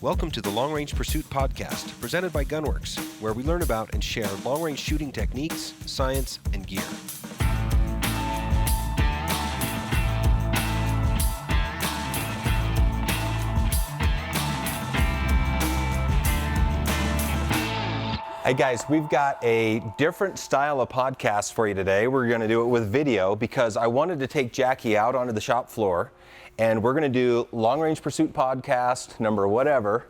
Welcome to the Long Range Pursuit Podcast, presented by Gunwerks, where we learn about and share long-range shooting techniques, science, and gear. Hey guys, we've got a different style of podcast for you today. We're going to do it with video because I wanted to take Jaci out onto the shop floor, and we're going to do Long Range Pursuit Podcast number whatever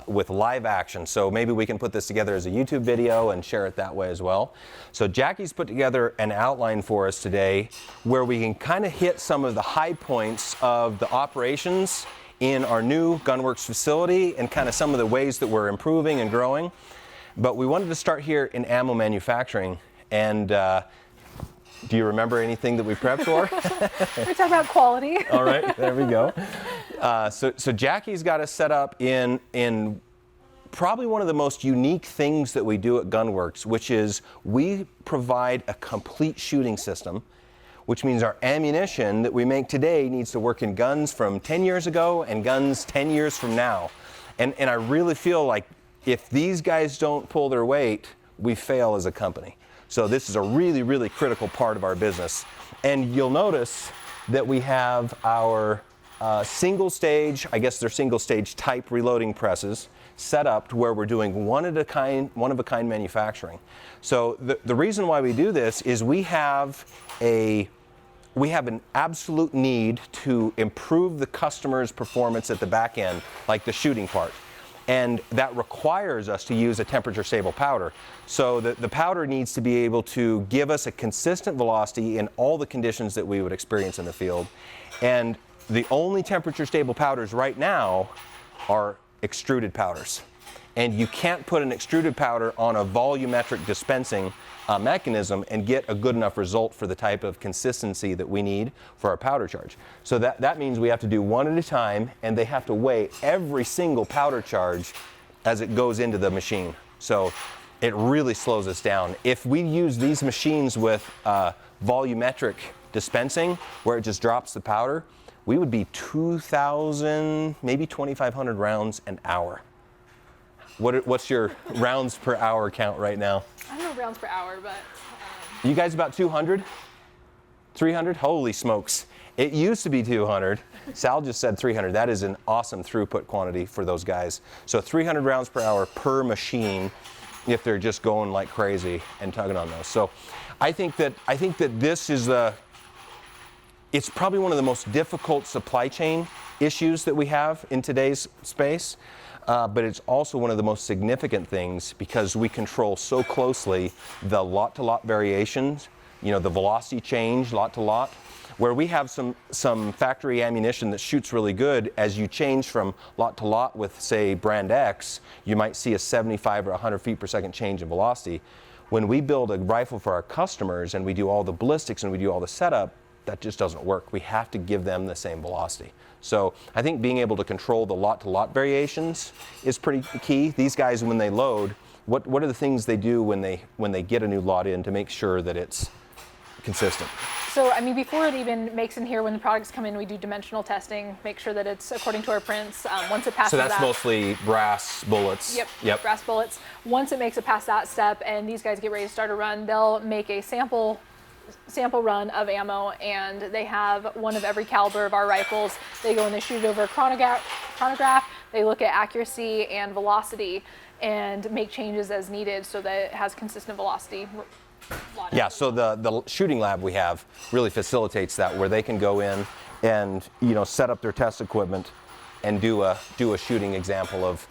with live action. So maybe we can put this together as a YouTube video and share it that way as well. So Jaci's put together an outline for us today where we can kind of hit some of the high points of the operations in our new Gunwerks facility and kind of some of the ways that we're improving and growing. But we wanted to start here in ammo manufacturing, and do you remember anything that we prepped for? We're talking about quality. All right, there we go. So Jaci's got us set up in probably one of the most unique things that we do at Gunwerks, which is we provide a complete shooting system, which means our ammunition that we make today needs to work in guns from 10 years ago and guns 10 years from now. And I really feel like if these guys don't pull their weight, we fail as a company. So this is a really, really critical part of our business. And you'll notice that we have our single stage, I guess they're single stage type reloading presses set up to where we're doing one of a kind manufacturing. So the reason why we do this is we have an absolute need to improve the customer's performance at the back end, like the shooting part. And that requires us to use a temperature stable powder. So the powder needs to be able to give us a consistent velocity in all the conditions that we would experience in the field. And the only temperature stable powders right now are extruded powders. And you can't put an extruded powder on a volumetric dispensing mechanism and get a good enough result for the type of consistency that we need for our powder charge. So that means we have to do one at a time, and they have to weigh every single powder charge as it goes into the machine. So it really slows us down. If we use these machines with volumetric dispensing, where it just drops the powder, we would be 2,000, maybe 2,500 rounds an hour. What's your rounds per hour count right now? I don't know rounds per hour, but... You guys about 200? 300? Holy smokes. It used to be 200. Sal just said 300. That is an awesome throughput quantity for those guys. So 300 rounds per hour per machine if they're just going like crazy and tugging on those. So I think that this is it's probably one of the most difficult supply chain issues that we have in today's space. But it's also one of the most significant things because we control so closely the lot-to-lot variations, the velocity change lot to lot, where we have some factory ammunition that shoots really good. As you change from lot to lot with, say, brand X, you might see a 75 or 100 feet per second change in velocity. When we build a rifle for our customers and we do all the ballistics and we do all the setup, that just doesn't work. We have to give them the same velocity. So I think being able to control the lot-to-lot variations is pretty key. These guys, when they load, what are the things they do when they get a new lot in to make sure that it's consistent? So, I mean, before it even makes in here, when the products come in, we do dimensional testing, make sure that it's according to our prints. Once it passes that. So that's mostly brass bullets. Yep, brass bullets. Once it makes it past that step and these guys get ready to start a run, they'll make a sample run of ammo, and they have one of every caliber of our rifles. They go and they shoot it over a chronograph. They look at accuracy and velocity and make changes as needed so that it has consistent velocity. Yeah, so the shooting lab we have really facilitates that, where they can go in and set up their test equipment and do a shooting example of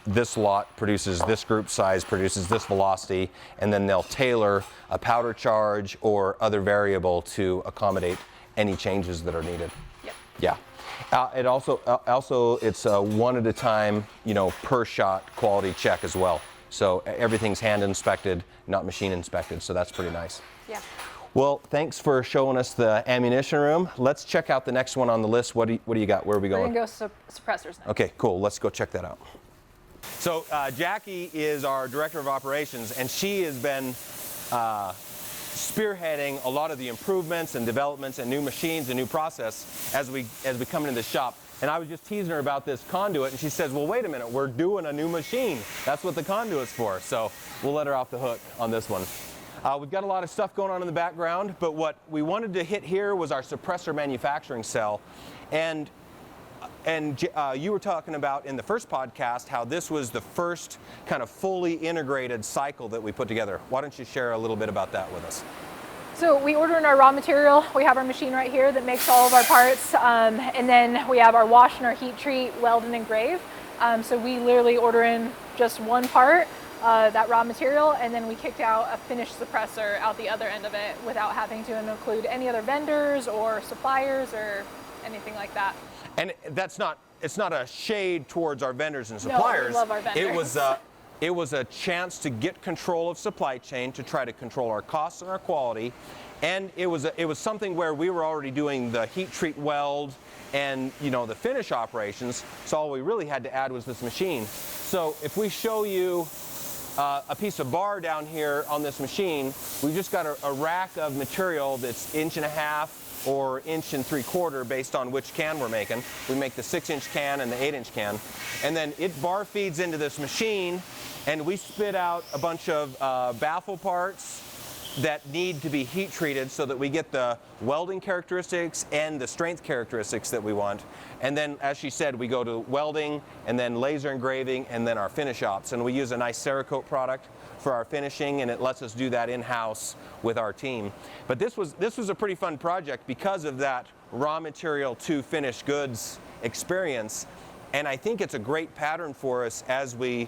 this lot produces this group size, produces this velocity, and then they'll tailor a powder charge or other variable to accommodate any changes that are needed. Yep. Yeah. It also it's a one at a time, per shot quality check as well. So everything's hand inspected, not machine inspected. So that's pretty nice. Yeah. Well, thanks for showing us the ammunition room. Let's check out the next one on the list. What do you got? Where are we going? We're gonna go suppressors next. Okay, cool. Let's go check that out. So Jaci is our director of operations, and she has been spearheading a lot of the improvements and developments and new machines and new process as we come into the shop. And I was just teasing her about this conduit, and she says, well, wait a minute, we're doing a new machine. That's what the conduit's for. So we'll let her off the hook on this one. We've got a lot of stuff going on in the background, but what we wanted to hit here was our suppressor manufacturing cell. And you were talking about in the first podcast how this was the first kind of fully integrated cycle that we put together. Why don't you share a little bit about that with us? So we order in our raw material. We have our machine right here that makes all of our parts. And then we have our wash and our heat treat, weld and engrave. So we literally order in just one part, that raw material, and then we kicked out a finished suppressor out the other end of it without having to include any other vendors or suppliers or anything like that. And it's not a shade towards our vendors and suppliers. No, we love our vendors. It was a chance to get control of supply chain, to try to control our costs and our quality. And it was something where we were already doing the heat treat weld and the finish operations. So all we really had to add was this machine. So if we show you a piece of bar down here on this machine, we've just got a rack of material that's 1.5 inches or 1.75 inches based on which can we're making. We make the 6-inch can and the 8-inch can. And then it bar feeds into this machine, and we spit out a bunch of baffle parts that need to be heat treated so that we get the welding characteristics and the strength characteristics that we want. And then, as she said, we go to welding and then laser engraving and then our finish ops. And we use a nice Cerakote product for our finishing, and it lets us do that in-house with our team. But this was a pretty fun project because of that raw material to finished goods experience. And I think it's a great pattern for us as we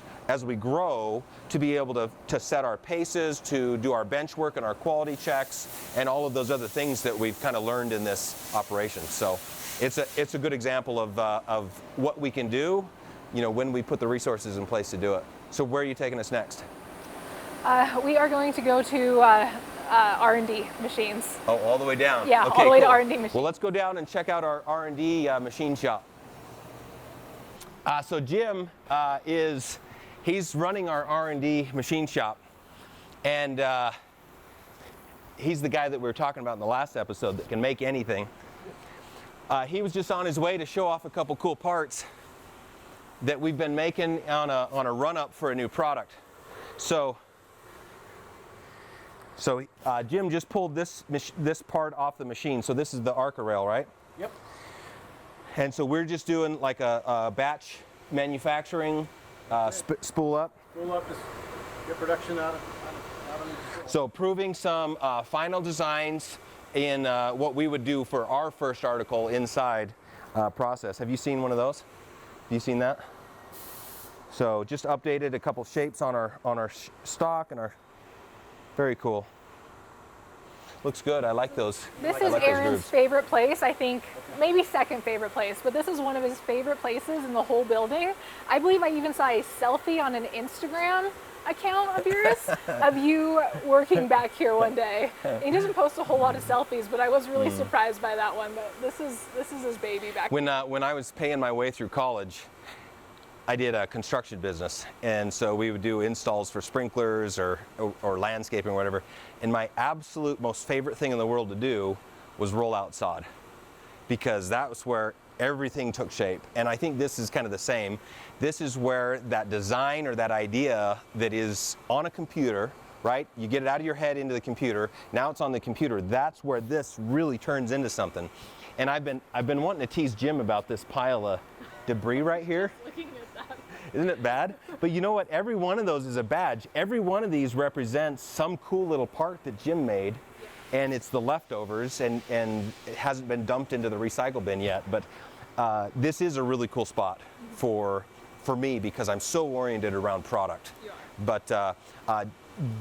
grow to be able to set our paces, to do our bench work and our quality checks, and all of those other things that we've kind of learned in this operation. So it's a good example of what we can do, when we put the resources in place to do it. So where are you taking us next? We are going to go to R&D machines. Oh, all the way down? Yeah, okay, all the way cool. to R&D machines. Well, let's go down and check out our R&D machine shop. So Jim he's running our R&D machine shop, and he's the guy that we were talking about in the last episode that can make anything. He was just on his way to show off a couple cool parts that we've been making on a run-up for a new product. So Jim just pulled this part off the machine. So this is the Arca rail, right? Yep. And so we're just doing like a batch manufacturing spool up. Spool up is get production out of So proving some final designs in what we would do for our first article inside process. Have you seen one of those? Have you seen that? So just updated a couple shapes on our stock and our, very cool. Looks good. I like those. This is Aaron's favorite place, I think, maybe second favorite place, but this is one of his favorite places in the whole building. I believe I even saw a selfie on an Instagram account of yours of you working back here one day. He doesn't post a whole lot of selfies, but I was really surprised by that one. But this is his baby back. When I was paying my way through college, I did a construction business, and so we would do installs for sprinklers or landscaping or whatever. And my absolute most favorite thing in the world to do was roll out sod, because that was where everything took shape. And I think this is kind of the same. This is where that design or that idea that is on a computer, right? You get it out of your head into the computer. Now it's on the computer. That's where this really turns into something. And I've been wanting to tease Jim about this pile of debris right here. Looking at that. Isn't it bad? But you know what? Every one of those is a badge. Every one of these represents some cool little part that Jim made, and it's the leftovers, and it hasn't been dumped into the recycle bin yet. But this is a really cool spot for me, because I'm so oriented around product. But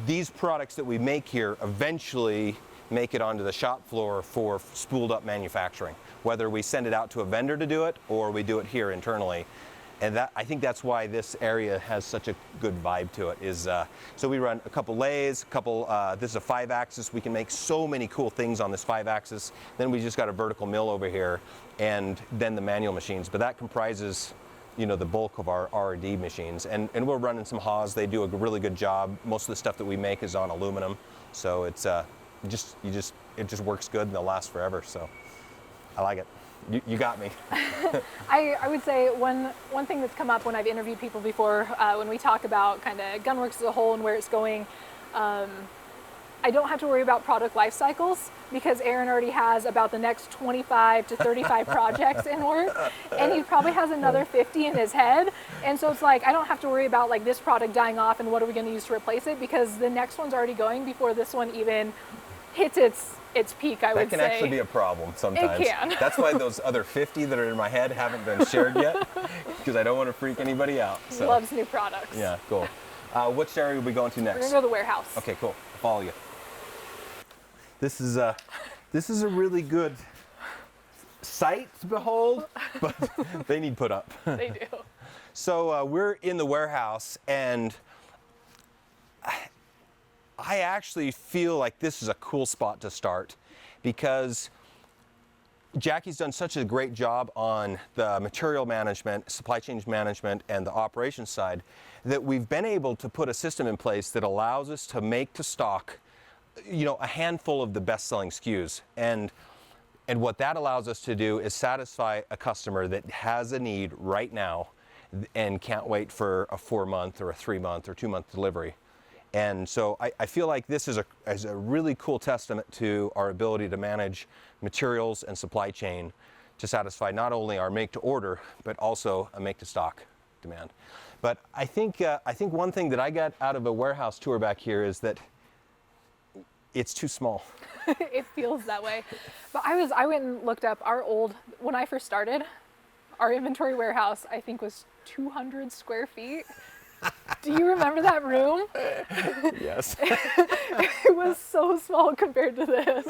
these products that we make here eventually make it onto the shop floor for spooled up manufacturing, whether we send it out to a vendor to do it or we do it here internally. And I think that's why this area has such a good vibe to it. So we run a couple lathes, this is a 5-axis. We can make so many cool things on this 5-axis. Then we just got a vertical mill over here, and then the manual machines. But that comprises, the bulk of our R&D machines. And we're running some Haas. They do a really good job. Most of the stuff that we make is on aluminum, so it's it just works good, and they'll last forever. So I like it. You got me. I would say one thing that's come up when I've interviewed people before, when we talk about kind of Gunwerks as a whole and where it's going, I don't have to worry about product life cycles because Aaron already has about the next 25 to 35 projects in work, and he probably has another 50 in his head. And so it's like, I don't have to worry about like this product dying off and what are we going to use to replace it, because the next one's already going before this one even hits its peak, I would say. That can actually be a problem sometimes. It can. That's why those other 50 that are in my head haven't been shared yet, because I don't want to freak anybody out. He loves new products. Yeah, cool. Which area are we going to next? We're going to go to the warehouse. Okay, cool. I'll follow you. This is a really good sight to behold, but they need put up. They do. So we're in the warehouse, and I actually feel like this is a cool spot to start because Jaci's done such a great job on the material management, supply chain management, and the operations side that we've been able to put a system in place that allows us to make to stock, you know, a handful of the best-selling SKUs. And what that allows us to do is satisfy a customer that has a need right now and can't wait for a 4-month or a 3-month or 2-month delivery. And so I feel like this is a really cool testament to our ability to manage materials and supply chain to satisfy not only our make to order, but also a make to stock demand. But I think one thing that I got out of a warehouse tour back here is that it's too small. It feels that way. But I went and looked up when I first started, our inventory warehouse, I think, was 200 square feet. Do you remember that room? Yes. It was so small compared to this.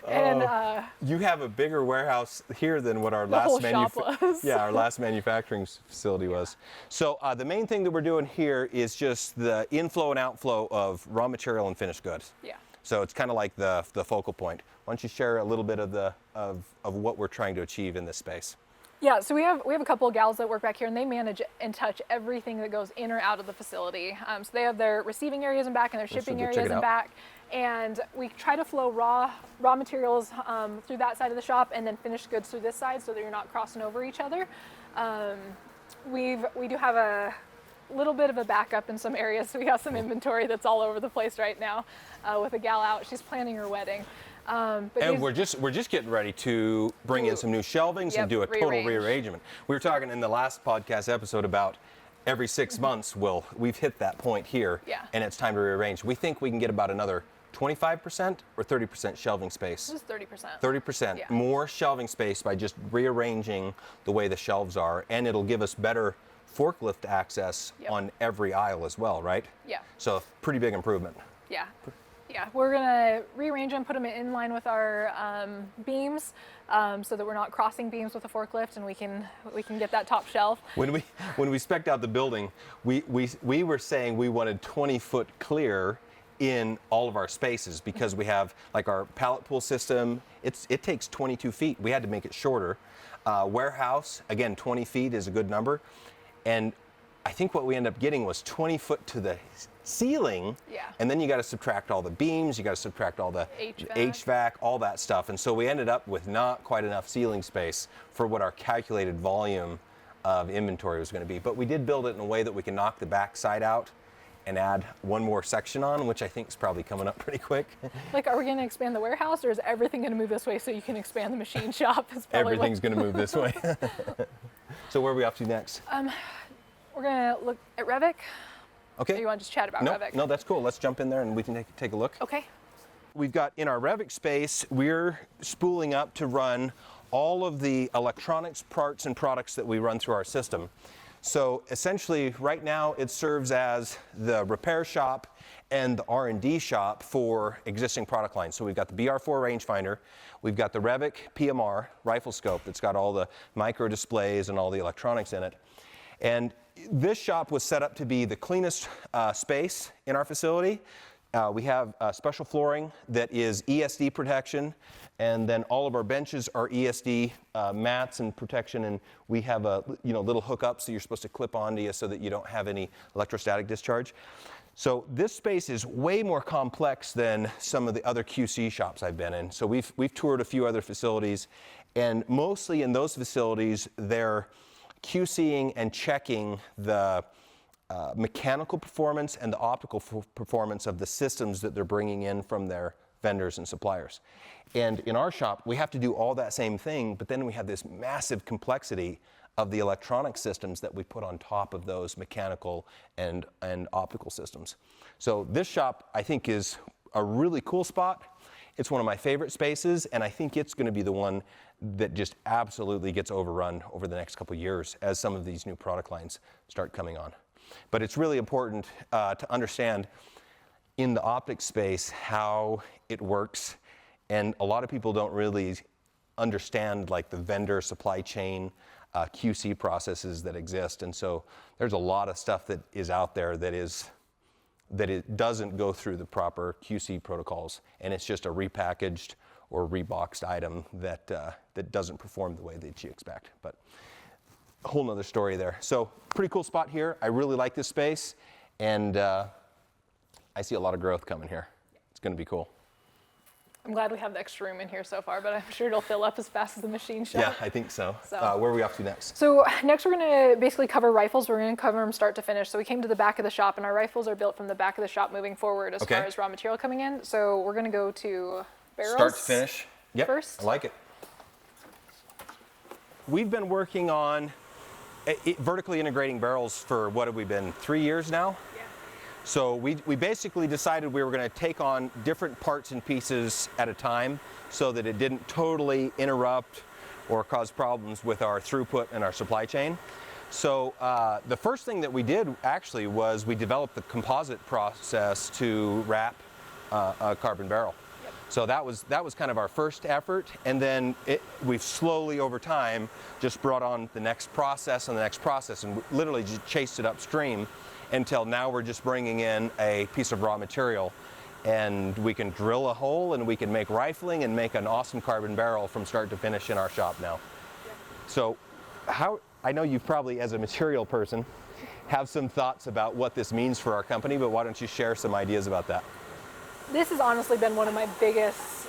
And you have a bigger warehouse here than what our whole last shop was. Yeah, our last manufacturing facility was. So the main thing that we're doing here is just the inflow and outflow of raw material and finished goods. Yeah. So it's kind of like the focal point. Why don't you share a little bit of what we're trying to achieve in this space? Yeah, so we have a couple of gals that work back here, and they manage and touch everything that goes in or out of the facility. So they have their receiving areas in back and their shipping areas in back, and we try to flow raw materials through that side of the shop, and then finished goods through this side, so that you're not crossing over each other. We do have a little bit of a backup in some areas, so we have some inventory that's all over the place right now. With a gal out, she's planning her wedding. And we're just getting ready to bring in some new shelvings and do a total rearrangement. We were talking in the last podcast episode about every 6 months we've hit that point here, and it's time to rearrange. We think we can get about another 25% or 30% shelving space. This is 30%. 30% more shelving space by just rearranging the way the shelves are, and it'll give us better forklift access on every aisle as well, right? Yeah. So pretty big improvement. Yeah. Yeah, we're gonna rearrange them, put them in line with our beams, so that we're not crossing beams with the forklift, and we can get that top shelf. When we spec'd out the building, we were saying we wanted 20-foot clear in all of our spaces because we have like our pallet pool system. It takes 22 feet. We had to make it shorter. Warehouse, again, 20 feet is a good number, and I think what we ended up getting was 20 foot to the ceiling, and then you got to subtract all the beams, you got to subtract all the HVAC, all that stuff, and so we ended up with not quite enough ceiling space for what our calculated volume of inventory was going to be. But we did build it in a way that we can knock the back side out and add one more section on, which I think is probably coming up pretty quick. Like, are we going to expand the warehouse, or is everything going to move this way so you can expand the machine shop? Everything's going to move this way. So where are we off to next? We're going to look at Revit. Okay. Or you want to just chat about Revit? No, that's cool. Let's jump in there and we can take a look. Okay. We've got in our Revit space, we're spooling up to run all of the electronics parts and products that we run through our system. So essentially, right now, it serves as the repair shop and the R&D shop for existing product lines. So we've got the BR4 rangefinder, we've got the Revit PMR rifle scope that's got all the micro displays and all the electronics in it. And this shop was set up to be the cleanest space in our facility. We have special flooring that is ESD protection, and then all of our benches are ESD mats and protection, and we have a little hookups that you're supposed to clip onto you so that you don't have any electrostatic discharge. So this space is way more complex than some of the other QC shops I've been in. So we've toured a few other facilities, And mostly in those facilities, they're QCing and checking the mechanical performance and the optical performance of the systems that they're bringing in from their vendors and suppliers. And in our shop, we have to do all that same thing, but then we have this massive complexity of the electronic systems that we put on top of those mechanical and optical systems. So this shop, I think, is a really cool spot. It's one of my favorite spaces, and I think it's going to be the one that just absolutely gets overrun over the next couple of years as some of these new product lines start coming on. But it's really important to understand in the optics space how it works, and a lot of people don't really understand like the vendor supply chain QC processes that exist, and so there's a lot of stuff that is out there that it doesn't go through the proper QC protocols, and it's just a repackaged or reboxed item that doesn't perform the way that you expect. But a whole nother story there. So pretty cool spot here. I really like this space, and I see a lot of growth coming here. It's going to be cool. I'm glad we have the extra room in here so far, but I'm sure it'll fill up as fast as the machine shop. Yeah, I think so. Where are we off to next? So next we're going to basically cover rifles. We're going to cover them start to finish. So we came to the back of the shop, and our rifles are built from the back of the shop moving forward as far as raw material coming in. So we're going to go to barrels. Start to finish. Yep, first. I like it. We've been working on vertically integrating barrels for, what have we been, 3 years now? Yeah. So we basically decided we were going to take on different parts and pieces at a time so that it didn't totally interrupt or cause problems with our throughput and our supply chain. So the first thing that we did actually was we developed the composite process to wrap a carbon barrel. Yep. So that was kind of our first effort, and then we've slowly over time just brought on the next process and the next process, and literally just chased it upstream until now we're just bringing in a piece of raw material, and we can drill a hole and we can make rifling and make an awesome carbon barrel from start to finish in our shop now. Yep. So I know you probably, as a material person, have some thoughts about what this means for our company, but why don't you share some ideas about that? This has honestly been one of my biggest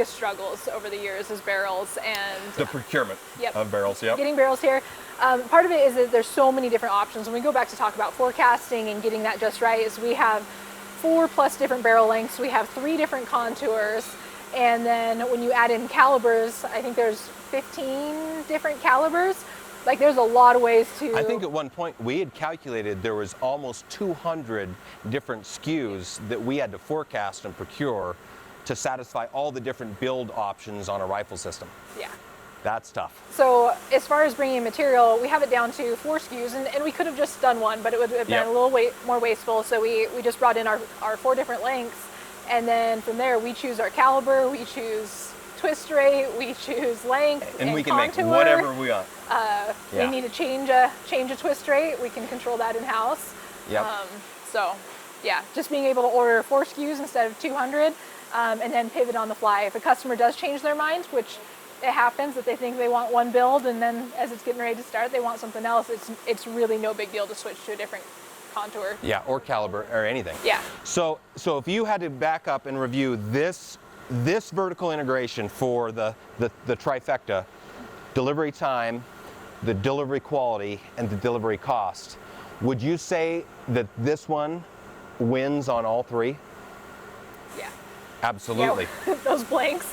struggles over the years is barrels and the procurement of barrels. Yep. Getting barrels here. Part of it is that there's so many different options. When we go back to talk about forecasting and getting that just right, is we have 4+ different barrel lengths. We have 3 different contours, and then when you add in calibers, I think there's 15 different calibers. Like, there's a lot of ways to... I think at one point we had calculated there was almost 200 different SKUs that we had to forecast and procure to satisfy all the different build options on a rifle system. Yeah. That's tough. So as far as bringing in material, we have it down to 4 SKUs, and we could have just done one, but it would have been a little more wasteful. So we just brought in our 4 different lengths, and then from there we choose our caliber, we choose twist rate, we choose length, and we can contour. Make whatever we want. We need to change a twist rate. We can control that in house. Yep. So yeah, just being able to order 4 SKUs instead of 200, and then pivot on the fly. If a customer does change their mind, which it happens, that they think they want one build, and then as it's getting ready to start, they want something else, it's really no big deal to switch to a different contour. Yeah, or caliber or anything. Yeah. So if you had to back up and review this vertical integration for the trifecta, delivery time, the delivery quality, and the delivery cost, would you say that this one wins on all 3? Yeah. Absolutely. Yeah, those blanks.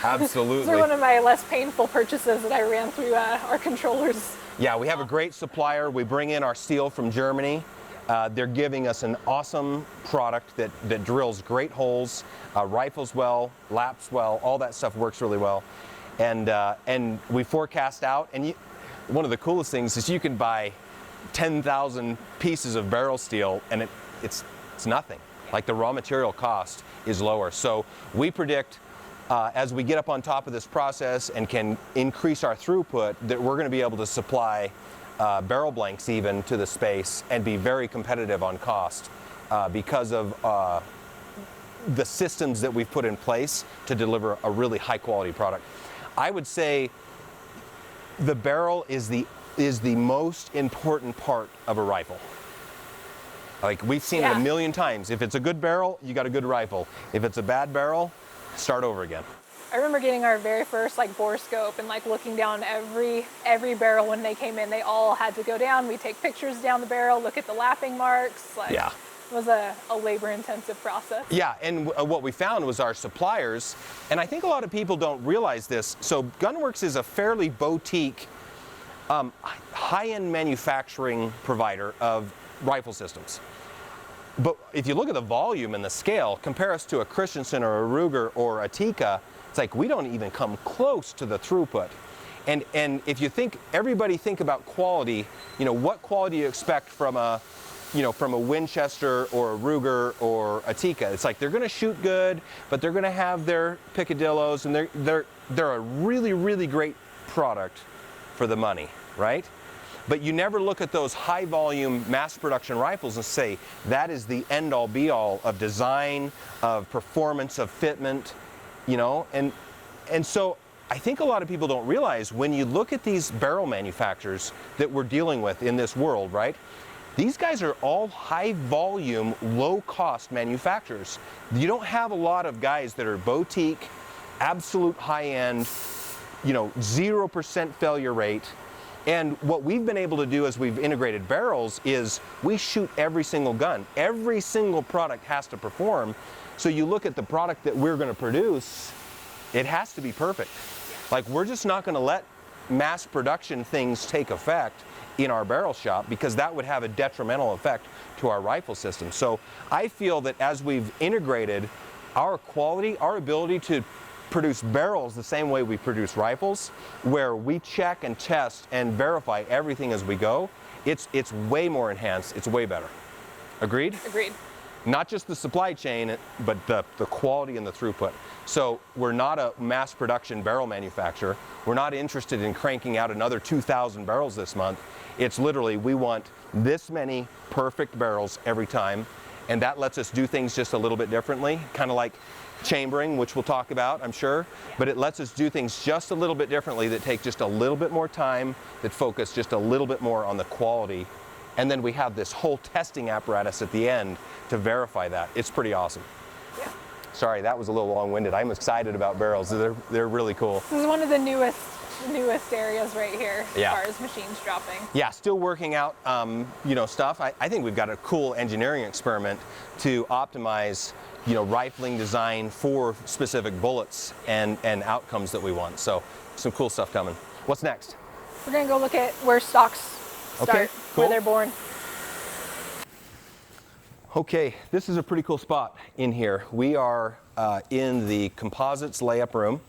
Absolutely. Those are one of my less painful purchases that I ran through our controllers. Yeah, we have a great supplier. We bring in our steel from Germany. They're giving us an awesome product that drills great holes, rifles well, laps well, all that stuff works really well. And we forecast out, and one of the coolest things is you can buy 10,000 pieces of barrel steel, and it's nothing. Like, the raw material cost is lower. So we predict as we get up on top of this process and can increase our throughput, that we're going to be able to supply barrel blanks even to the space and be very competitive on cost because of the systems that we've put in place to deliver a really high quality product. I would say the barrel is the most important part of a rifle. Like, we've seen it a million times. If it's a good barrel, you got a good rifle. If it's a bad barrel, start over again. I remember getting our very first like bore scope and like looking down every barrel when they came in. They all had to go down. We take pictures down the barrel, look at the lapping marks. Like, Yeah. it was a labor-intensive process. Yeah, and what we found was our suppliers, and I think a lot of people don't realize this. So Gunwerks is a fairly boutique, high-end manufacturing provider of rifle systems. But if you look at the volume and the scale, compare us to a Christensen or a Ruger or a Tikka, it's like we don't even come close to the throughput. And if you think, everybody think about quality, you know, what quality you expect from a, you know, from a Winchester or a Ruger or a Tikka. It's like they're going to shoot good, but they're going to have their picadillos, and they're a really, really great product for the money, right? But you never look at those high volume mass production rifles and say that is the end all be all of design, of performance, of fitment, you know, and so I think a lot of people don't realize when you look at these barrel manufacturers that we're dealing with in this world, right? These guys are all high volume, low cost manufacturers. You don't have a lot of guys that are boutique, absolute high end, you know, 0% failure rate. And what we've been able to do as we've integrated barrels is we shoot every single gun. Every single product has to perform. So you look at the product that we're going to produce, it has to be perfect. Like, we're just not going to let mass production things take effect in our barrel shop, because that would have a detrimental effect to our rifle system. So I feel that as we've integrated our quality, our ability to produce barrels the same way we produce rifles, where we check and test and verify everything as we go, it's way more enhanced, it's way better. Agreed? Agreed. Not just the supply chain, but the quality and the throughput. So we're not a mass production barrel manufacturer. We're not interested in cranking out another 2,000 barrels this month. It's literally, we want this many perfect barrels every time, and that lets us do things just a little bit differently, kind of like chambering, which we'll talk about, I'm sure, but it lets us do things just a little bit differently that take just a little bit more time, that focus just a little bit more on the quality. And then we have this whole testing apparatus at the end to verify that. It's pretty awesome. Yeah. Sorry, that was a little long-winded. I'm excited about barrels. They're really cool. This is one of the newest areas right here as Yeah. far as machines dropping. Yeah, still working out, you know, stuff. I think we've got a cool engineering experiment to optimize, you know, rifling design for specific bullets and outcomes that we want. So some cool stuff coming. What's next? We're gonna go look at where stocks start, Okay, cool. where they're born. Okay, this is a pretty cool spot in here. We are in the Composites layup room,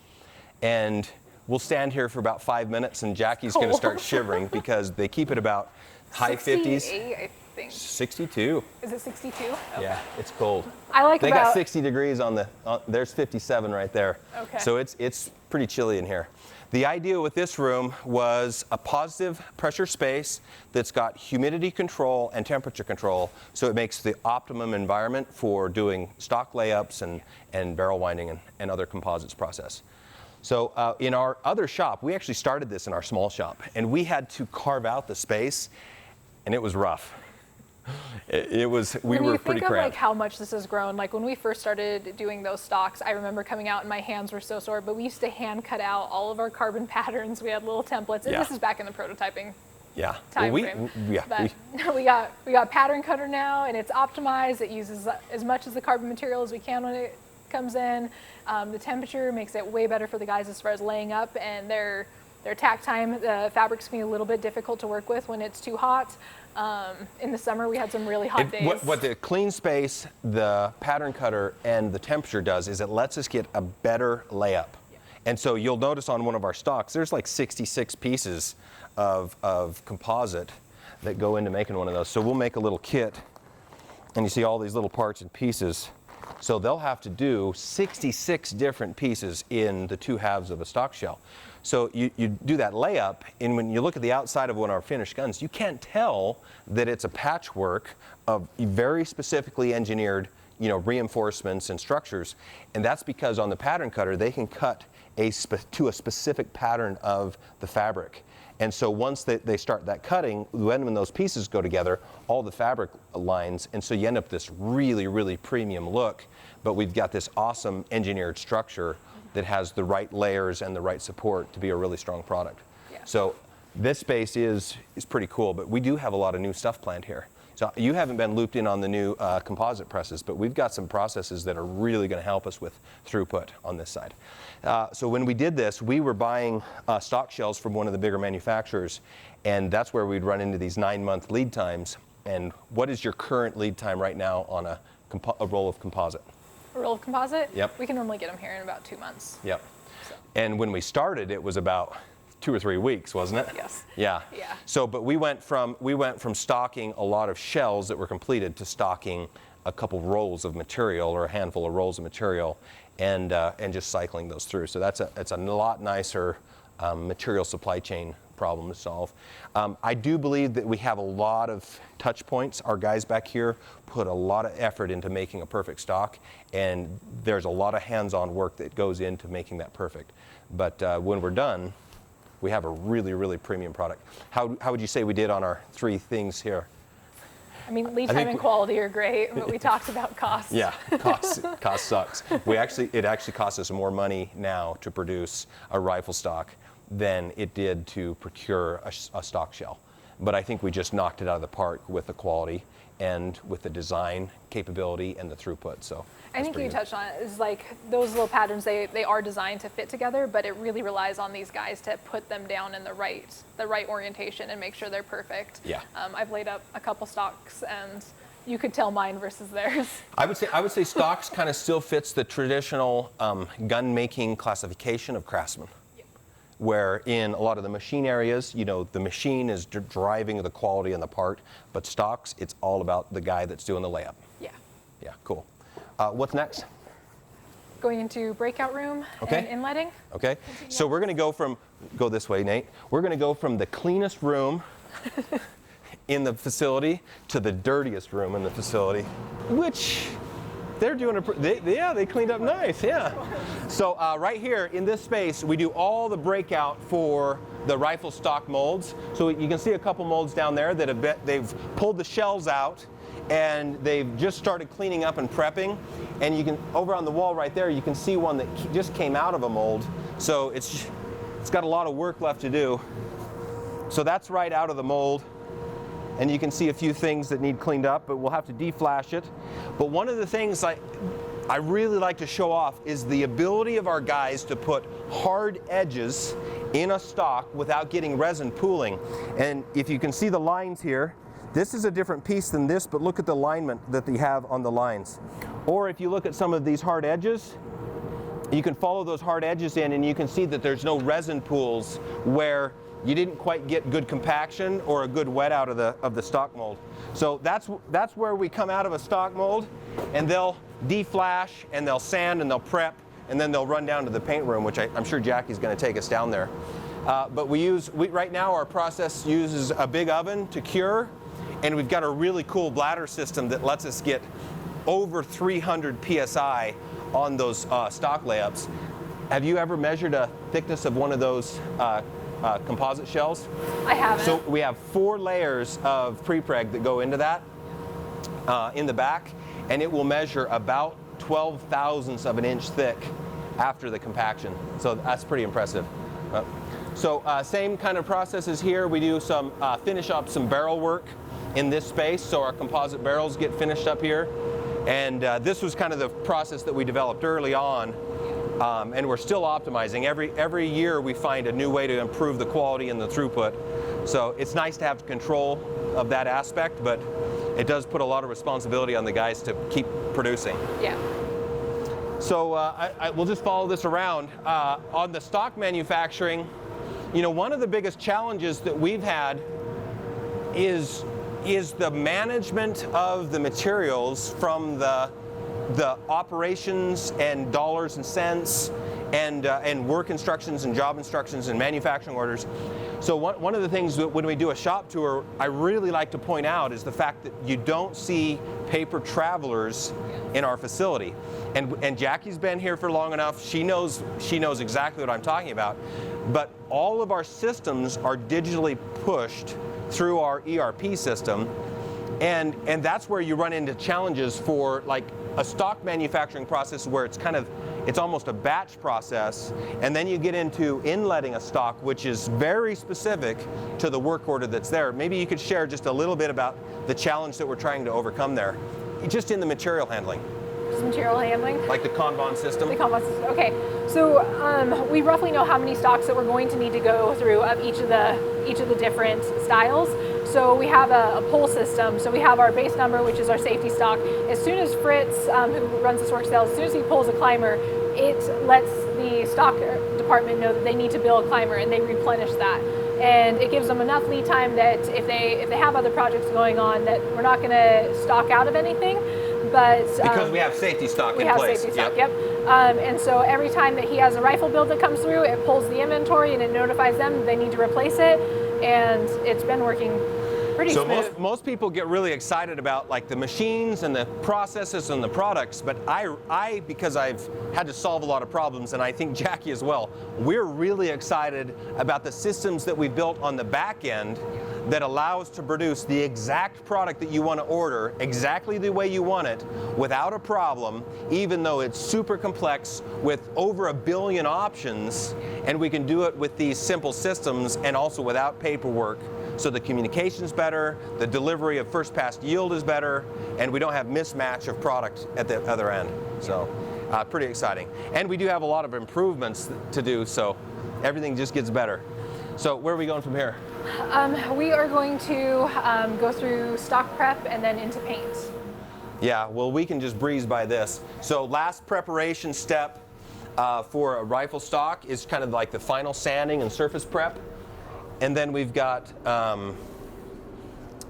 and we'll stand here for about 5 minutes, and Jaci's going to start shivering because they keep it about high 50s. 68, I think. 62. Is it 62? Okay. Yeah, it's cold. I like They about got 60 degrees on the, there's 57 right there. Okay. So it's pretty chilly in here. The idea with this room was a positive pressure space that's got humidity control and temperature control, so it makes the optimum environment for doing stock layups and barrel winding and other composites process. So in our other shop, we actually started this in our small shop, and we had to carve out the space, and it was rough. We were pretty When you think of like cramped. how much this has grown, like when we first started doing those stocks, I remember coming out and my hands were so sore, but we used to hand cut out all of our carbon patterns. We had little templates, and Yeah. this is back in the prototyping Yeah. time Well, frame. yeah. But we got pattern cutter now, and it's optimized. It uses as much as the carbon material as we can when it comes in. The temperature makes it way better for the guys as far as laying up, and their tack time. The fabrics can be a little bit difficult to work with when it's too hot. In the summer, we had some really hot days. What the clean space, the pattern cutter, and the temperature does is it lets us get a better layup. Yeah. And so you'll notice on one of our stocks, there's like 66 pieces of composite that go into making one of those. So we'll make a little kit, and you see all these little parts and pieces. So they'll have to do 66 different pieces in the two halves of a stock shell. So you do that layup, and when you look at the outside of one of our finished guns, you can't tell that it's a patchwork of very specifically engineered, you know, reinforcements and structures. And that's because on the pattern cutter, they can cut to a specific pattern of the fabric. And so once they start that cutting, when those pieces go together, all the fabric lines, and so you end up with this really, really premium look, but we've got this awesome engineered structure that has the right layers and the right support to be a really strong product. Yeah. So this space is pretty cool, but we do have a lot of new stuff planned here. So you haven't been looped in on the new composite presses, but we've got some processes that are really going to help us with throughput on this side. So when we did this, we were buying stock shells from one of the bigger manufacturers, and that's where we'd run into these 9-month lead times. And what is your current lead time right now on a roll of composite? A roll of composite? Yep. We can normally get them here in about 2 months. Yep. So. And when we started, it was about 2 or 3 weeks, wasn't it? Yes. Yeah. Yeah. So, but we went from stocking a lot of shells that were completed to stocking a couple rolls of material or a handful of rolls of material, and just cycling those through. So it's a lot nicer material supply chain problem to solve. I do believe that we have a lot of touch points. Our guys back here put a lot of effort into making a perfect stock, and there's a lot of hands-on work that goes into making that perfect. But when we're done, we have a really, really premium product. How would you say we did on our 3 things here? I mean, lead time and quality are great, but we talked about cost. Yeah, cost sucks. It actually costs us more money now to produce a rifle stock than it did to procure a stock shell. But I think we just knocked it out of the park with the quality and with the design capability and the throughput. So I think you touched on it, is like those little patterns, they are designed to fit together, but it really relies on these guys to put them down in the right orientation and make sure they're perfect. Yeah. I've laid up a couple stocks and you could tell mine versus theirs. I would say stocks kind of still fits the traditional gun making classification of craftsman. Where in a lot of the machine areas, the machine is driving the quality in the part, but stocks, it's all about the guy that's doing the layup. Yeah. Yeah, cool. What's next? Going into breakout room and inletting. Okay, so we're going to go this way, Nate. We're going to go from the cleanest room in the facility to the dirtiest room in the facility, which they're doing they cleaned up nice, yeah. So right here in this space, we do all the breakout for the rifle stock molds. So you can see a couple molds down there that they've pulled the shells out and they've just started cleaning up and prepping. And you can, over on the wall right there, you can see one that just came out of a mold. So it's got a lot of work left to do. So that's right out of the mold. And you can see a few things that need cleaned up, but we'll have to deflash it. But one of the things I really like to show off is the ability of our guys to put hard edges in a stock without getting resin pooling. And if you can see the lines here, this is a different piece than this, but look at the alignment that they have on the lines. Or if you look at some of these hard edges, you can follow those hard edges in and you can see that there's no resin pools where you didn't quite get good compaction or a good wet out of the stock mold. So that's where we come out of a stock mold, and they'll deflash and they'll sand and they'll prep, and then they'll run down to the paint room, which I'm sure Jaci's going to take us down there. But right now our process uses a big oven to cure, and we've got a really cool bladder system that lets us get over 300 psi on those stock layups. Have you ever measured a thickness of one of those composite shells? I haven't. So we have 4 layers of pre-preg that go into that in the back, and it will measure about 12 thousandths of an inch thick after the compaction. So that's pretty impressive. So same kind of processes here. We do some finish up some barrel work in this space, so our composite barrels get finished up here. And this was kind of the process that we developed early on. And we're still optimizing. Every year we find a new way to improve the quality and the throughput. So it's nice to have control of that aspect, but it does put a lot of responsibility on the guys to keep producing. Yeah. So we'll just follow this around. On the stock manufacturing, one of the biggest challenges that we've had is the management of the materials from the operations and dollars and cents and work instructions and job instructions and manufacturing orders. So one of the things that when we do a shop tour, I really like to point out is the fact that you don't see paper travelers in our facility. And Jaci's been here for long enough. She knows exactly what I'm talking about. But all of our systems are digitally pushed through our ERP system. And that's where you run into challenges for like a stock manufacturing process where it's kind of It's almost a batch process, and then you get into inletting a stock, which is very specific to the work order that's there. Maybe you could share just a little bit about the challenge that we're trying to overcome there, just in the material handling. Just material handling? Like the Kanban system? The Kanban system, okay. So we roughly know how many stocks that we're going to need to go through of each of the different styles. So we have a pull system. So we have our base number, which is our safety stock. As soon as Fritz, who runs this work cell, as soon as he pulls a climber, it lets the stock department know that they need to build a climber, and they replenish that. And it gives them enough lead time that if they have other projects going on, that we're not going to stock out of anything. But because we have safety stock in place. We have safety stock, yep. And so every time that he has a rifle build that comes through, it pulls the inventory and it notifies them they need to replace it. And it's been working pretty smooth. So most people get really excited about like the machines and the processes and the products, but I because I've had to solve a lot of problems, and I think Jaci as well, we're really excited about the systems that we built on the back end that allow us to produce the exact product that you want to order exactly the way you want it without a problem, even though it's super complex with over 1 billion options, and we can do it with these simple systems and also without paperwork. So the communication's better, the delivery of first pass yield is better, and we don't have mismatch of product at the other end. So pretty exciting. And we do have a lot of improvements to do, so everything just gets better. So where are we going from here? We are going to go through stock prep and then into paint. Yeah, well, we can just breeze by this. So last preparation step for a rifle stock is kind of like the final sanding and surface prep. And then we've got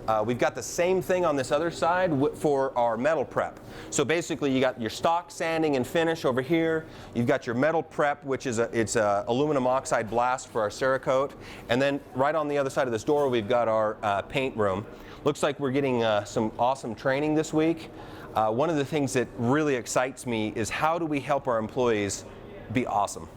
the same thing on this other side for our metal prep. So basically you got your stock sanding and finish over here. You've got your metal prep, which is it's a aluminum oxide blast for our Cerakote. And then right on the other side of this door, we've got our paint room. Looks like we're getting some awesome training this week. One of the things that really excites me is how do we help our employees be awesome?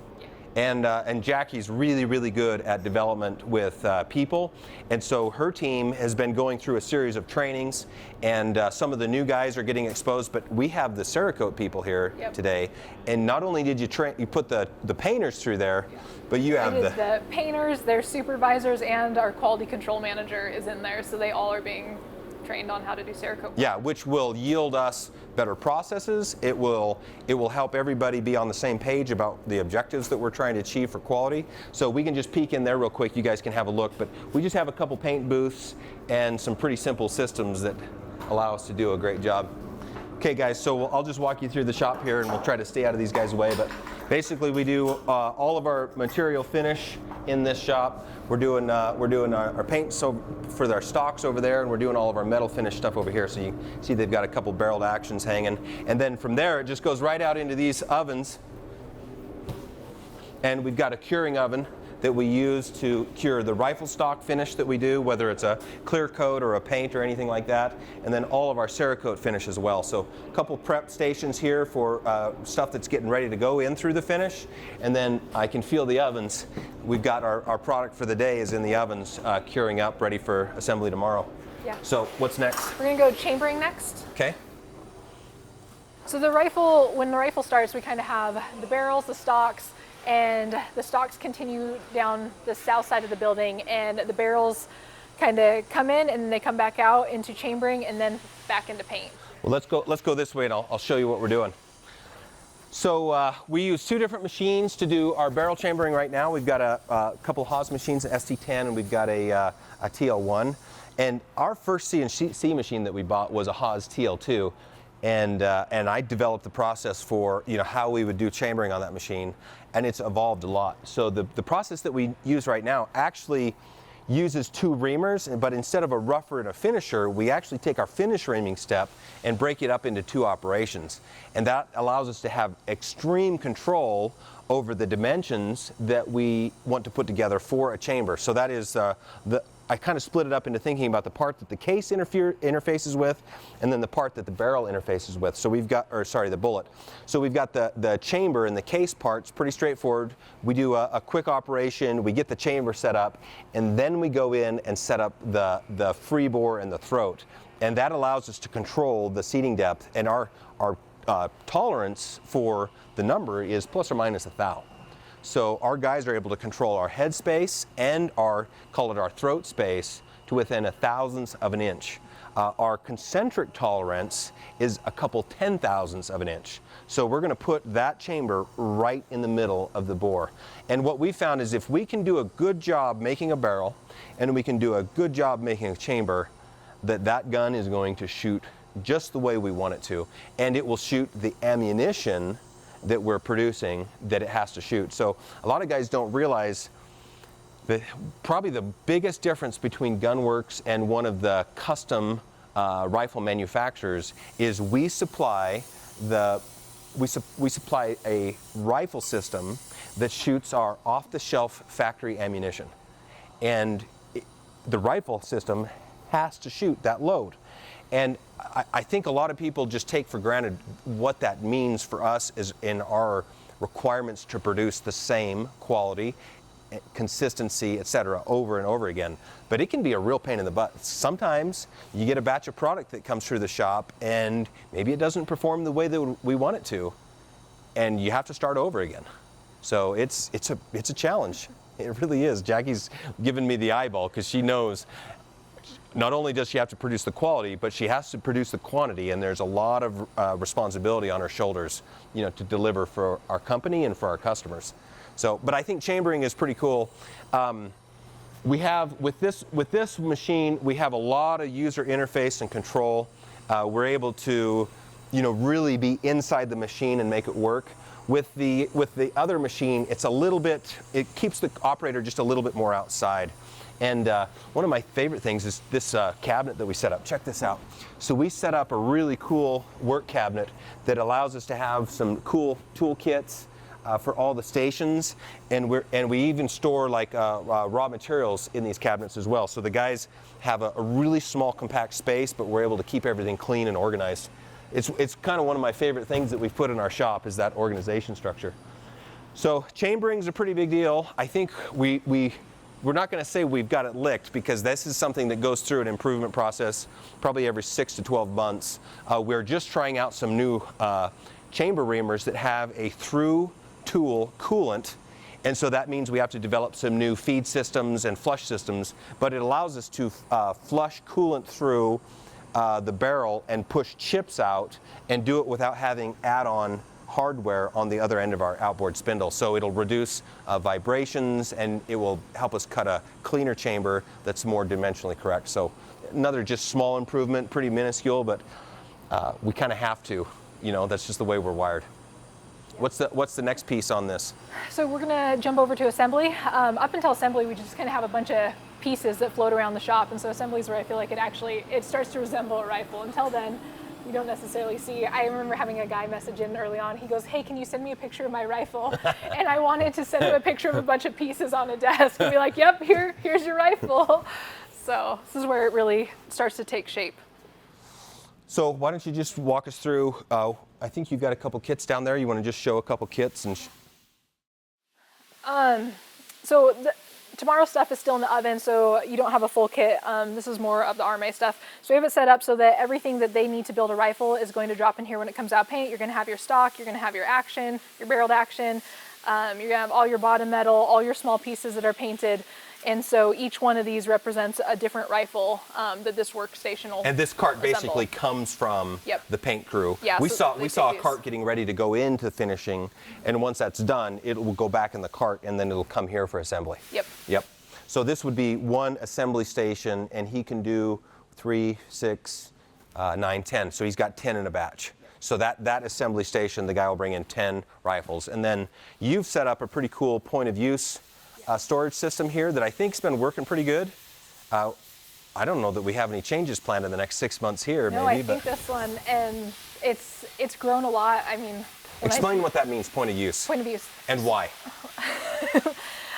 And Jaci's really, really good at development with people. And so her team has been going through a series of trainings, and some of the new guys are getting exposed, but we have the Cerakote people here today. And not only did you put the painters through there, but you have the painters, their supervisors, and our quality control manager is in there, so they all are being trained on how to do Cerakote. Yeah, which will yield us better processes. It will help everybody be on the same page about the objectives that we're trying to achieve for quality. So we can just peek in there real quick. You guys can have a look, but we just have a couple paint booths and some pretty simple systems that allow us to do a great job. Okay guys, so I'll just walk you through the shop here, and we'll try to stay out of these guys' way, but basically we do all of our material finish in this shop. We're doing our paint for our stocks over there, and we're doing all of our metal finish stuff over here. So you see they've got a couple barreled actions hanging. And then from there, it just goes right out into these ovens. And we've got a curing oven that we use to cure the rifle stock finish that we do, whether it's a clear coat or a paint or anything like that, and then all of our Cerakote finish as well. So a couple prep stations here for stuff that's getting ready to go in through the finish, and then I can feel the ovens. We've got our product for the day is in the ovens, curing up, ready for assembly tomorrow. Yeah. So what's next? We're gonna go chambering next. Okay. So the rifle, when the rifle starts, we kind of have the barrels, the stocks, and the stocks continue down the south side of the building, and the barrels kind of come in and they come back out into chambering and then back into paint. Well, let's go this way, and I'll show you what we're doing. So we use 2 different machines to do our barrel chambering right now. We've got a couple Haas machines, an ST10, and we've got a TL1. And our first CNC machine that we bought was a Haas TL2. And I developed the process for how we would do chambering on that machine, and it's evolved a lot. So the process that we use right now actually uses 2 reamers, but instead of a rougher and a finisher, we actually take our finish reaming step and break it up into 2 operations. And that allows us to have extreme control over the dimensions that we want to put together for a chamber. So that is I kind of split it up into thinking about the part that the case interfaces with, and then the part that the barrel interfaces with. So we've got, the bullet. So we've got the chamber and the case parts, pretty straightforward. We do a quick operation, we get the chamber set up, and then we go in and set up the free bore and the throat. And that allows us to control the seating depth. And our tolerance for the number is plus or minus 1 thou. So our guys are able to control our head space and our, call it our throat space, to within 1,000th of an inch. Our concentric tolerance is a couple 10,000ths of an inch. So we're going to put that chamber right in the middle of the bore. And what we found is if we can do a good job making a barrel and we can do a good job making a chamber, that gun is going to shoot just the way we want it to. And it will shoot the ammunition that we're producing that it has to shoot. So a lot of guys don't realize that probably the biggest difference between Gunwerks and one of the custom rifle manufacturers is we supply a rifle system that shoots our off-the-shelf factory ammunition. And the rifle system has to shoot that load. And I think a lot of people just take for granted what that means for us is in our requirements to produce the same quality, consistency, etc. over and over again. But it can be a real pain in the butt. Sometimes you get a batch of product that comes through the shop and maybe it doesn't perform the way that we want it to, and you have to start over again. So it's a challenge. It really is. Jackie's given me the eyeball because she knows not only does she have to produce the quality, but she has to produce the quantity, and there's a lot of responsibility on her shoulders, you know, to deliver for our company and for our customers. So, but I think chambering is pretty cool. We have, with this machine, we have a lot of user interface and control. We're able to, you know, really be inside the machine and make it work. With the other machine, it's a little bit, it keeps the operator just a little bit more outside. And one of my favorite things is this cabinet that we set up. Check this out. So we set up a really cool work cabinet that allows us to have some cool toolkits for all the stations, and we even store like raw materials in these cabinets as well. So the guys have a really small compact space, but we're able to keep everything clean and organized. It's kind of one of my favorite things that we've put in our shop is that organization structure. So chambering is a pretty big deal. I think we're not going to say we've got it licked because this is something that goes through an improvement process probably every 6 to 12 months. We're just trying out some new chamber reamers that have a through tool coolant, and so that means we have to develop some new feed systems and flush systems, but it allows us to flush coolant through the barrel and push chips out and do it without having add-on hardware on the other end of our outboard spindle. So it'll reduce vibrations and it will help us cut a cleaner chamber that's more dimensionally correct. So another just small improvement, pretty minuscule, but we kind of have to, you know, that's just the way we're wired. What's the next piece on this? So we're gonna jump over to assembly. Up until assembly, we just kind of have a bunch of pieces that float around the shop, and so assembly is where I feel like it starts to resemble a rifle. Until then, you don't necessarily see. I remember having a guy message in early on. He goes, "Hey, can you send me a picture of my rifle?" And I wanted to send him a picture of a bunch of pieces on a desk and be like, "Yep, here's your rifle." So this is where it really starts to take shape. So why don't you just walk us through, I think you've got a couple kits down there. You want to just show a couple kits? And so tomorrow's stuff is still in the oven, so you don't have a full kit. This is more of the RMA stuff. So we have it set up so that everything that they need to build a rifle is going to drop in here when it comes out paint. You're going to have your stock, you're going to have your action, your barreled action, you're going to have all your bottom metal, all your small pieces that are painted. And so each one of these represents a different rifle that this workstation will And this cart assemble. basically comes from the paint crew. Yeah, we so saw a cart getting ready to go into finishing, and once that's done, it will go back in the cart, and then it'll come here for assembly. Yep. So this would be one assembly station, and he can do 3, 6, 9, 10. So he's got 10 in a batch. So that assembly station, the guy will bring in 10 rifles. And then you've set up a pretty cool point of use storage system here that I think's been working pretty good. I don't know that we have any changes planned in the next 6 months here, no, maybe. I think this one, and it's grown a lot. I mean, explain what that means, point of use. Point of use. And why.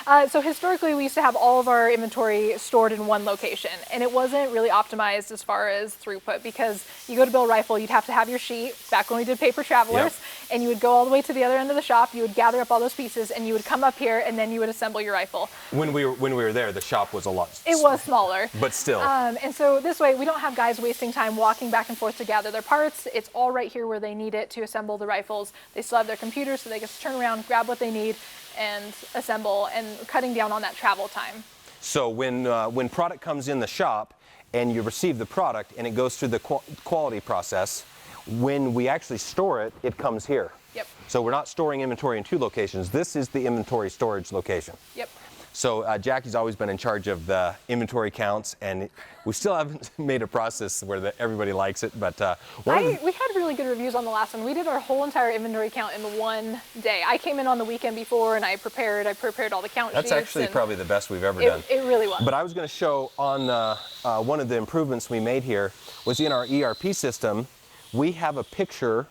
So historically, we used to have all of our inventory stored in one location, and it wasn't really optimized as far as throughput, because you go to build a rifle, you'd have to have your sheet, back when we did paper travelers, and you would go all the way to the other end of the shop, you would gather up all those pieces, and you would come up here, and then you would assemble your rifle. When we were there, the shop was a lot. It was smaller. But still. And so this way, we don't have guys wasting time walking back and forth to gather their parts. It's all right here where they need it to assemble the rifles. They still have their computers, so they can turn around, grab what they need, and assemble, and cutting down on that travel time. So when product comes in the shop and you receive the product and it goes through the quality process, when we actually store it, it comes here. Yep. So we're not storing inventory in two locations. This is the inventory storage location. Yep. So Jackie's always been in charge of the inventory counts, and we still haven't made a process where everybody likes it. But we had really good reviews on the last one. We did our whole entire inventory count in one day. I came in on the weekend before, and I prepared all the count sheets. That's actually probably the best we've ever done. It really was. But I was going to show on one of the improvements we made here was in our ERP system. We have a picture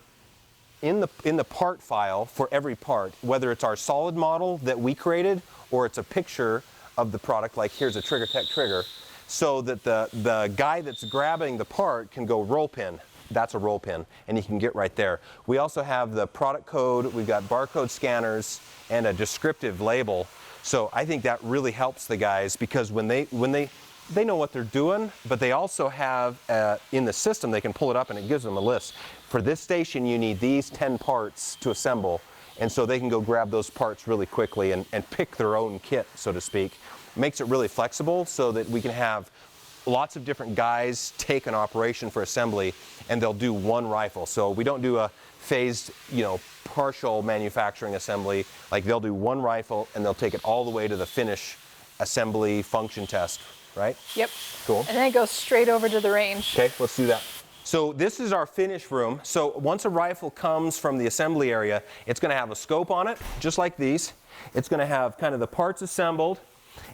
in the part file for every part, whether it's our solid model that we created or it's a picture of the product, like here's a Trigger Tech trigger, so that the guy that's grabbing the part can go roll pin. That's a roll pin, and you can get right there. We also have the product code, we've got barcode scanners, and a descriptive label. So I think that really helps the guys, because when they know what they're doing, but they also have in the system, they can pull it up and it gives them a list. For this station, you need these 10 parts to assemble, and so they can go grab those parts really quickly and pick their own kit, so to speak. Makes it really flexible so that we can have lots of different guys take an operation for assembly, and they'll do one rifle. So we don't do a phased, partial manufacturing assembly. Like, they'll do one rifle and they'll take it all the way to the finish assembly function test, right? Yep. Cool. And then it goes straight over to the range. Okay, let's do that. So this is our finish room. So once a rifle comes from the assembly area, it's going to have a scope on it, just like these. It's going to have kind of the parts assembled,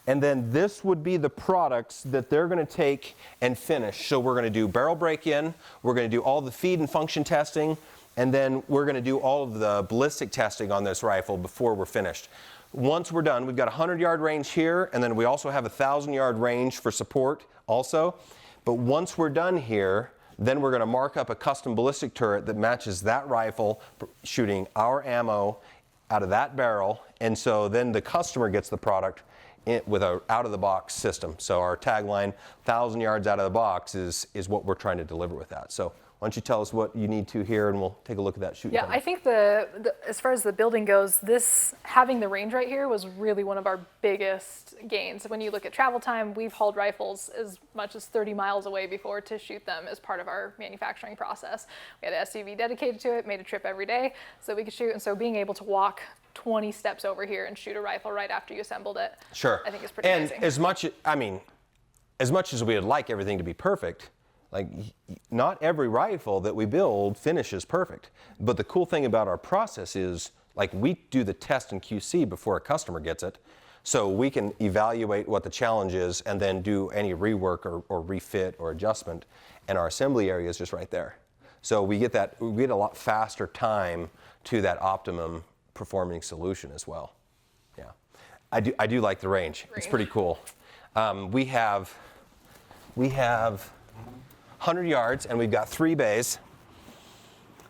and then this would be the products that they're going to take and finish. So we're going to do barrel break-in, we're going to do all the feed and function testing, and then we're going to do all of the ballistic testing on this rifle before we're finished. Once we're done, we've got a 100-yard range here, and then we also have a 1,000-yard range for support also. But once we're done here, then we're going to mark up a custom ballistic turret that matches that rifle, shooting our ammo out of that barrel. And so then the customer gets the product with an out-of-the-box system. So our tagline, 1,000 yards out of the box, is what we're trying to deliver with that. So why don't you tell us what you need to here, and we'll take a look at that shoot. Yeah, I think as far as the building goes, having the range right here was really one of our biggest gains. When you look at travel time, we've hauled rifles as much as 30 miles away before to shoot them as part of our manufacturing process. We had an SUV dedicated to it, made a trip every day so we could shoot, and so being able to walk 20 steps over here and shoot a rifle right after you assembled it, sure, I think is pretty amazing. And as much as we would like everything to be perfect, like, not every rifle that we build finishes perfect. But the cool thing about our process is, like, we do the test in QC before a customer gets it. So we can evaluate what the challenge is and then do any rework or refit or adjustment. And our assembly area is just right there. So we get a lot faster time to that optimum performing solution as well. Yeah. I do like the range. It's pretty cool. We have 100 yards, and we've got 3 bays.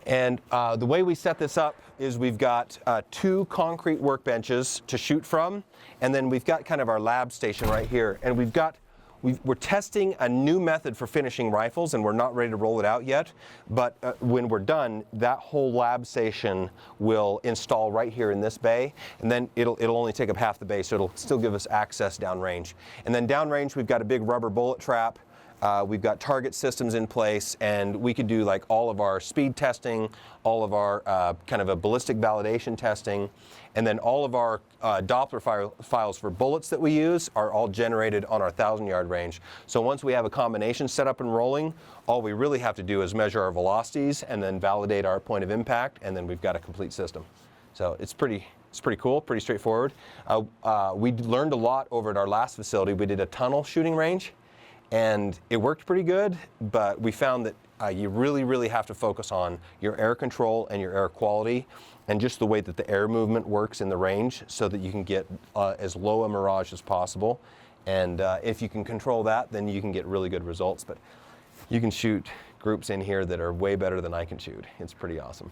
And the way we set this up is we've got 2 concrete workbenches to shoot from, and then we've got kind of our lab station right here. And we're testing a new method for finishing rifles, and we're not ready to roll it out yet. But when we're done, that whole lab station will install right here in this bay, and then it'll only take up half the bay, so it'll still give us access downrange. And then downrange, we've got a big rubber bullet trap. We've got target systems in place, and we could do like all of our speed testing, all of our kind of a ballistic validation testing, and then all of our Doppler files for bullets that we use are all generated on our 1,000-yard range. So once we have a combination set up and rolling, all we really have to do is measure our velocities and then validate our point of impact, and then we've got a complete system. So it's pretty cool, pretty straightforward. We learned a lot over at our last facility. We did a tunnel shooting range. And it worked pretty good, but we found that you really, really have to focus on your air control and your air quality and just the way that the air movement works in the range so that you can get as low a mirage as possible. And if you can control that, then you can get really good results. But you can shoot groups in here that are way better than I can shoot. It's pretty awesome.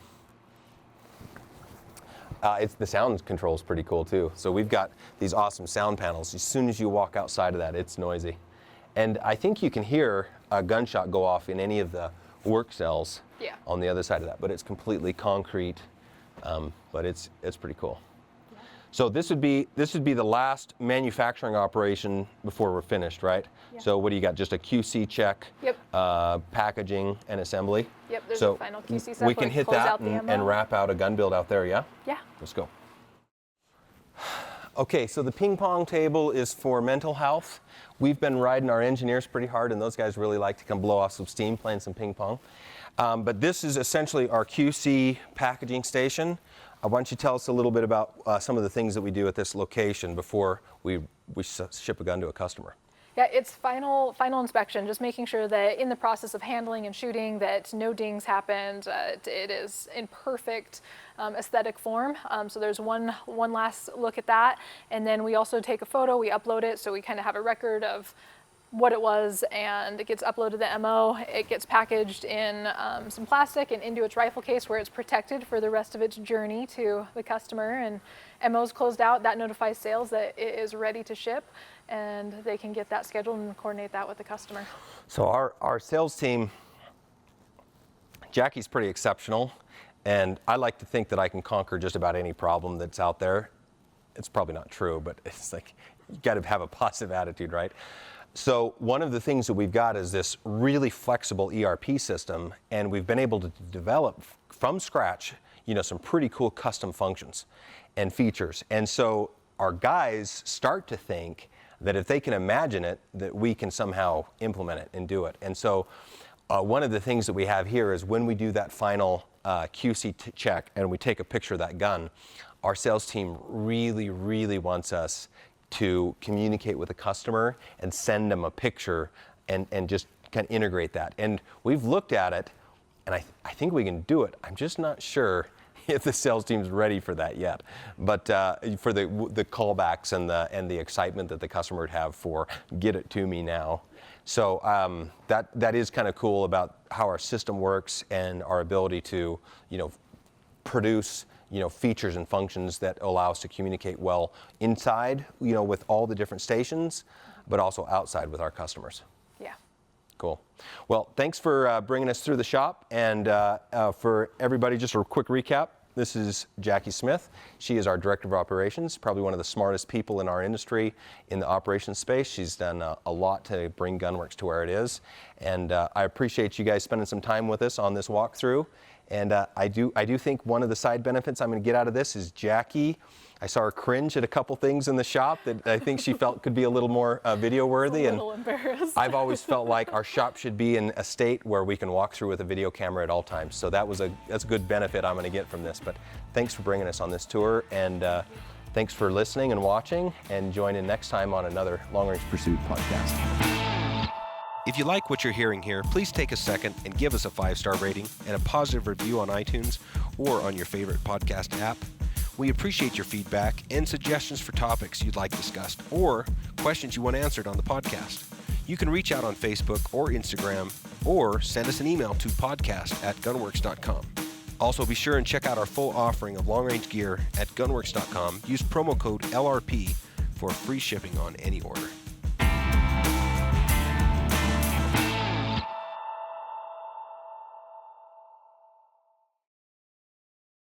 The sound control is pretty cool too. So we've got these awesome sound panels. As soon as you walk outside of that, it's noisy. And I think you can hear a gunshot go off in any of the work cells on the other side of that, but it's completely concrete, but it's pretty cool. Yeah. So this would be the last manufacturing operation before we're finished, right? Yeah. So what do you got? Just a QC check, packaging and assembly. Yep, there's a final QC step. We can hit that and wrap out a gun build out there, yeah? Yeah. Let's go. Okay, so the ping pong table is for mental health. We've been riding our engineers pretty hard, and those guys really like to come blow off some steam playing some ping pong. But this is essentially our QC packaging station. Why don't you tell us a little bit about some of the things that we do at this location before we ship a gun to a customer? Yeah, it's final inspection, just making sure that in the process of handling and shooting that no dings happened. It is in perfect aesthetic form. So there's one last look at that. And then we also take a photo, we upload it, so we kind of have a record of what it was, and it gets uploaded to the MO. It gets packaged in some plastic and into its rifle case where it's protected for the rest of its journey to the customer. And MO's closed out, that notifies sales that it is ready to ship, and they can get that scheduled and coordinate that with the customer. So our sales team, Jaci's pretty exceptional, and I like to think that I can conquer just about any problem that's out there. It's probably not true, but it's like, you gotta have a positive attitude, right? So one of the things that we've got is this really flexible ERP system, and we've been able to develop from scratch, some pretty cool custom functions and features. And so our guys start to think that if they can imagine it, that we can somehow implement it and do it. And so one of the things that we have here is when we do that final QC check and we take a picture of that gun, our sales team really, really wants us to communicate with the customer and send them a picture and just kind of integrate that. And we've looked at it, and I think we can do it. I'm just not sure if the sales team's ready for that yet. But for the callbacks and the excitement that the customer would have for get it to me now. So that is kind of cool about how our system works and our ability to produce features and functions that allow us to communicate well inside, with all the different stations, but also outside with our customers. Yeah. Cool. Well, thanks for bringing us through the shop. And for everybody, just a quick recap. This is Jaci Smith. She is our Director of Operations, probably one of the smartest people in our industry in the operations space. She's done a lot to bring Gunwerks to where it is. And I appreciate you guys spending some time with us on this walkthrough. And I do think one of the side benefits I'm going to get out of this is Jaci. I saw her cringe at a couple things in the shop that I think she felt could be a little more video worthy. A little embarrassed. I've always felt like our shop should be in a state where we can walk through with a video camera at all times. So that's a good benefit I'm going to get from this. But thanks for bringing us on this tour, and thanks for listening and watching, and join in next time on another Long Range Pursuit podcast. If you like what you're hearing here, please take a second and give us a 5-star rating and a positive review on iTunes or on your favorite podcast app. We appreciate your feedback and suggestions for topics you'd like discussed or questions you want answered on the podcast. You can reach out on Facebook or Instagram or send us an email to podcast@gunwerks.com. Also, be sure and check out our full offering of long-range gear at gunwerks.com. Use promo code LRP for free shipping on any order.